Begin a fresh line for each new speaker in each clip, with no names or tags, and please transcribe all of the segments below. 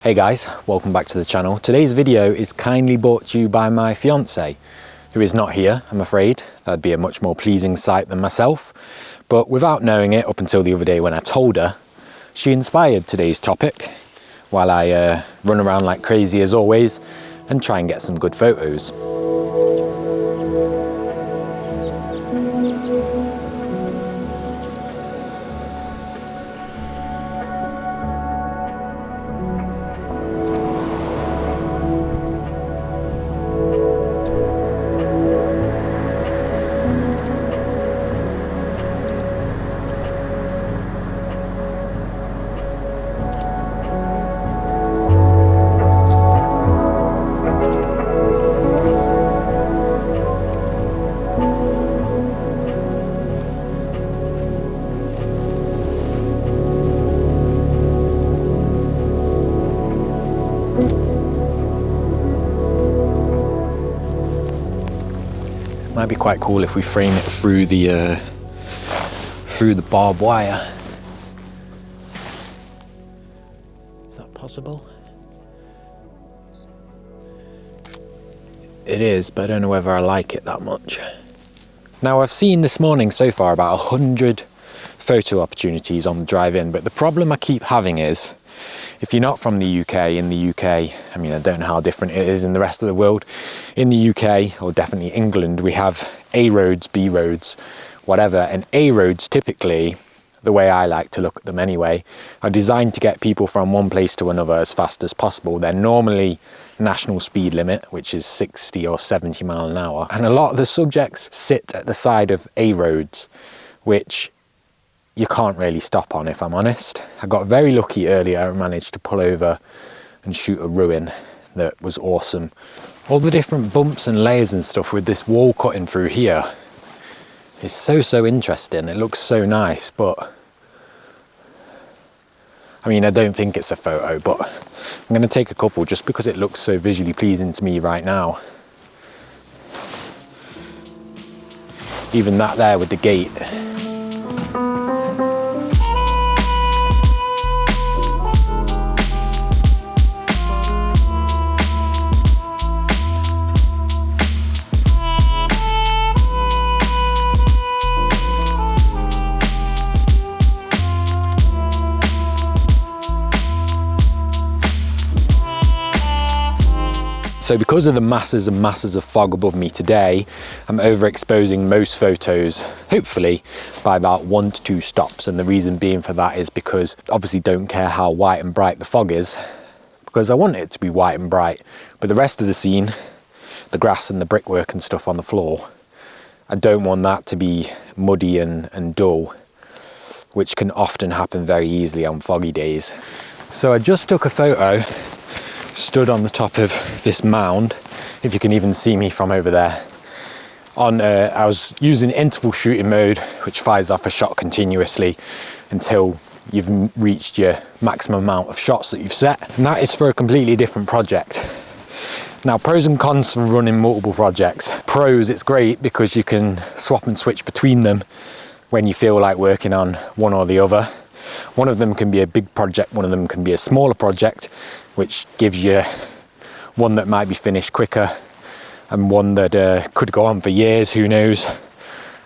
Hey guys, welcome back to the channel. Today's video is kindly brought to you by my fiance, who is not here, I'm afraid. That'd be a much more pleasing sight than myself. But without knowing it, up until the other day when I told her, she inspired today's topic while I run around like crazy as always and try and get some good photos. Might be quite cool if we frame it through the barbed wire. Is that possible? It is, but I don't know whether I like it that much. Now, I've seen this morning so far about 100 photo opportunities on the drive-in, but the problem I keep having is, if you're not from the UK, in the UK, I mean, I don't know how different it is in the rest of the world. In the UK, or definitely England, we have A roads, B roads, whatever. And A roads, typically, the way I like to look at them anyway, are designed to get people from one place to another as fast as possible. They're normally national speed limit, which is 60 or 70 miles an hour. And a lot of the subjects sit at the side of A roads, which you can't really stop on, if I'm honest. I got very lucky earlier. I managed to pull over and shoot a ruin that was awesome. All the different bumps and layers and stuff with this wall cutting through here is so interesting. It looks so nice, but I mean, I don't think it's a photo, but I'm going to take a couple just because it looks so visually pleasing to me right now. Even that there with the gate. So because of the masses and masses of fog above me today, I'm overexposing most photos, hopefully, by about 1 to 2 stops. And the reason being for that is because obviously don't care how white and bright the fog is, because I want it to be white and bright. But the rest of the scene, the grass and the brickwork and stuff on the floor, I don't want that to be muddy and dull, which can often happen very easily on foggy days. So I just took a photo, stood on the top of this mound, if you can even see me from over there. I was using interval shooting mode, which fires off a shot continuously until you've reached your maximum amount of shots that you've set. And that is for a completely different project. Now, pros and cons for running multiple projects. Pros, it's great because you can swap and switch between them when you feel like working on one or the other. One of them can be a big project, one of them can be a smaller project, which gives you one that might be finished quicker and one that could go on for years, who knows.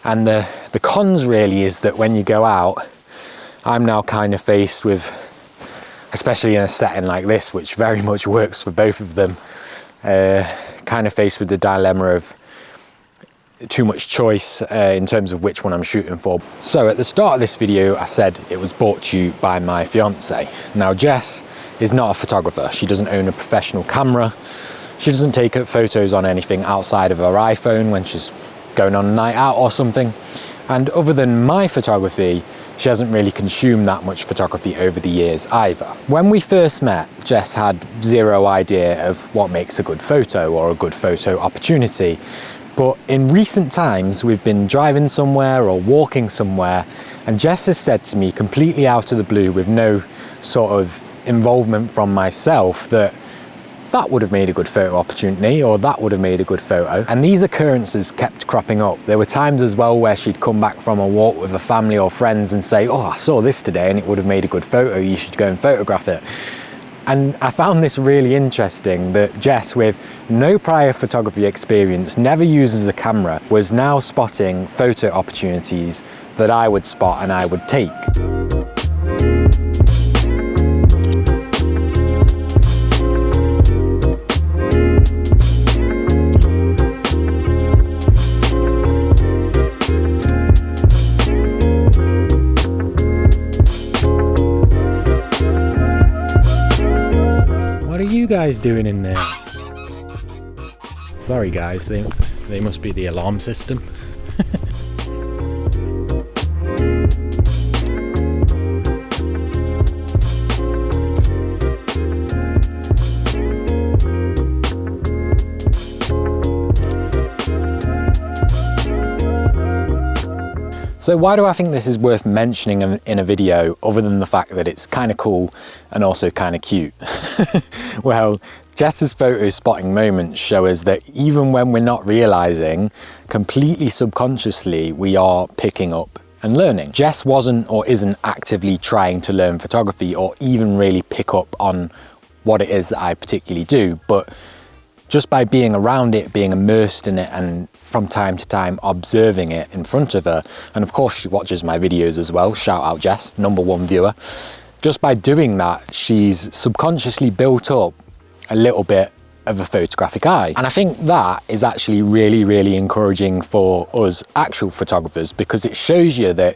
And the cons really is that when you go out, I'm now kind of faced with, especially in a setting like this, which very much works for both of them, kind of faced with the dilemma of too much choice in terms of which one I'm shooting for. So at the start of this video, I said it was brought to you by my fiance. Now, Jess is not a photographer. She doesn't own a professional camera. She doesn't take photos on anything outside of her iPhone when she's going on a night out or something. And other than my photography, she hasn't really consumed that much photography over the years either. When we first met, Jess had zero idea of what makes a good photo or a good photo opportunity. But in recent times, we've been driving somewhere or walking somewhere, and Jess has said to me completely out of the blue, with no sort of involvement from myself, that would have made a good photo opportunity, or that would have made a good photo. And these occurrences kept cropping up. There were times as well where she'd come back from a walk with a family or friends and say, oh, I saw this today and it would have made a good photo, you should go and photograph it. And I found this really interesting, that Jess, with no prior photography experience, never uses a camera, was now spotting photo opportunities that I would spot and I would take. What are you guys doing in there? Sorry guys, they must be the alarm system. So why do I think this is worth mentioning in a video, other than the fact that it's kind of cool and also kind of cute? Well, Jess's photo spotting moments show us that even when we're not realizing, completely subconsciously, we are picking up and learning. Jess wasn't or isn't actively trying to learn photography or even really pick up on what it is that I particularly do, but just by being around it, being immersed in it, and from time to time observing it in front of her, and of course she watches my videos as well, shout out Jess, #1 viewer. Just by doing that, she's subconsciously built up a little bit of a photographic eye. And I think that is actually really, really encouraging for us actual photographers, because it shows you that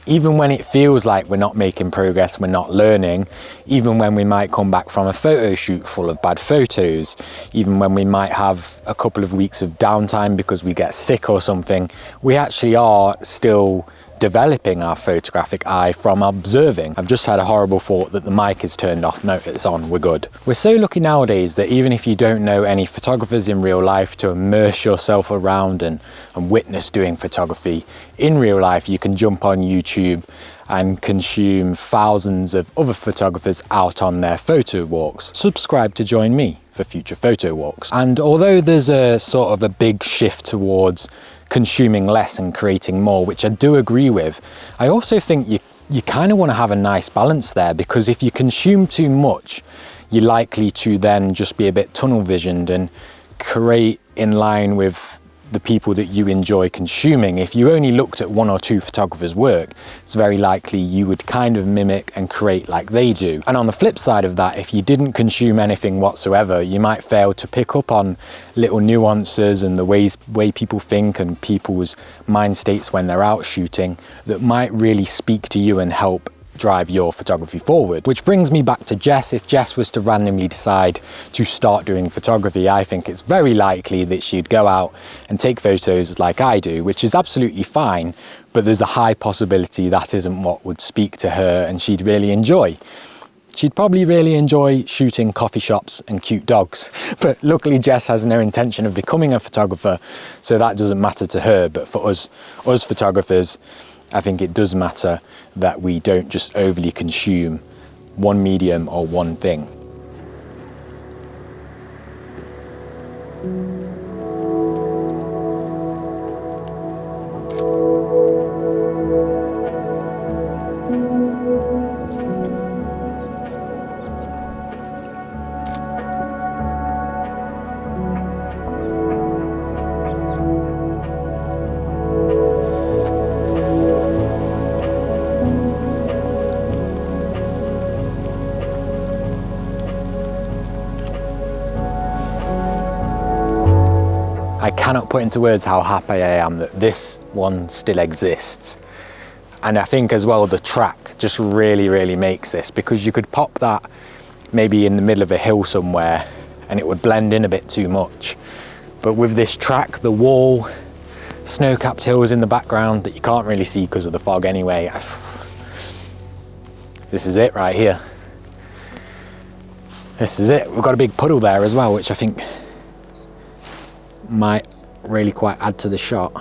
even when it feels like we're not making progress, we're not learning, even when we might come back from a photo shoot full of bad photos, even when we might have a couple of weeks of downtime because we get sick or something, we actually are still developing our photographic eye from observing. I've just had a horrible thought that the mic is turned off. No, it's on, we're good. We're so lucky nowadays that even if you don't know any photographers in real life to immerse yourself around and witness doing photography in real life, you can jump on YouTube and consume thousands of other photographers out on their photo walks. Subscribe to join me for future photo walks. And although there's a sort of a big shift towards consuming less and creating more, which I do agree with, I also think you kind of want to have a nice balance there, because if you consume too much, you're likely to then just be a bit tunnel visioned and create in line with the people that you enjoy consuming. If you only looked at one or two photographers' work, it's very likely you would kind of mimic and create like they do. And on the flip side of that, if you didn't consume anything whatsoever, you might fail to pick up on little nuances and the way people think and people's mind states when they're out shooting that might really speak to you and help drive your photography forward. Which brings me back to Jess. If Jess was to randomly decide to start doing photography, I think it's very likely that she'd go out and take photos like I do, which is absolutely fine, but there's a high possibility that isn't what would speak to her and she'd really enjoy. She'd probably really enjoy shooting coffee shops and cute dogs, but luckily Jess has no intention of becoming a photographer, so that doesn't matter to her. But for us photographers, I think it does matter that we don't just overly consume one medium or one thing. I cannot put into words how happy I am that this one still exists. And I think as well the track just really, really makes this, because you could pop that maybe in the middle of a hill somewhere and it would blend in a bit too much. But with this track, the wall, snow-capped hills in the background that you can't really see because of the fog anyway, this is it right here. This is it. We've got a big puddle there as well, which I think might really quite add to the shot.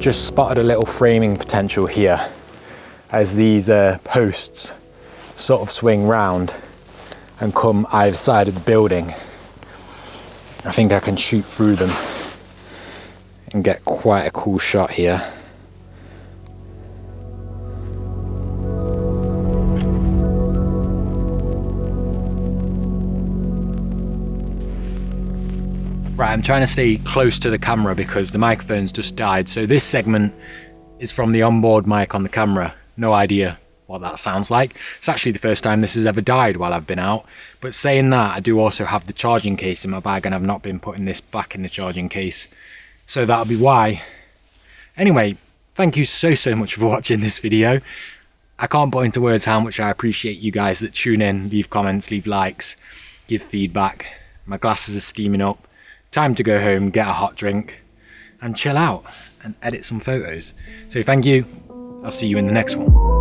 just spotted a little framing potential here as these posts sort of swing round and come either side of the building. I think I can shoot through them and get quite a cool shot here. Right, I'm trying to stay close to the camera because the microphone's just died. So this segment is from the onboard mic on the camera. No idea what that sounds like. It's actually the first time this has ever died while I've been out. But saying that, I do also have the charging case in my bag and I've not been putting this back in the charging case. So that'll be why. Anyway, thank you so much for watching this video. I can't put into words how much I appreciate you guys that tune in, leave comments, leave likes, give feedback. My glasses are steaming up. Time to go home, get a hot drink and chill out and edit some photos. So thank you. I'll see you in the next one.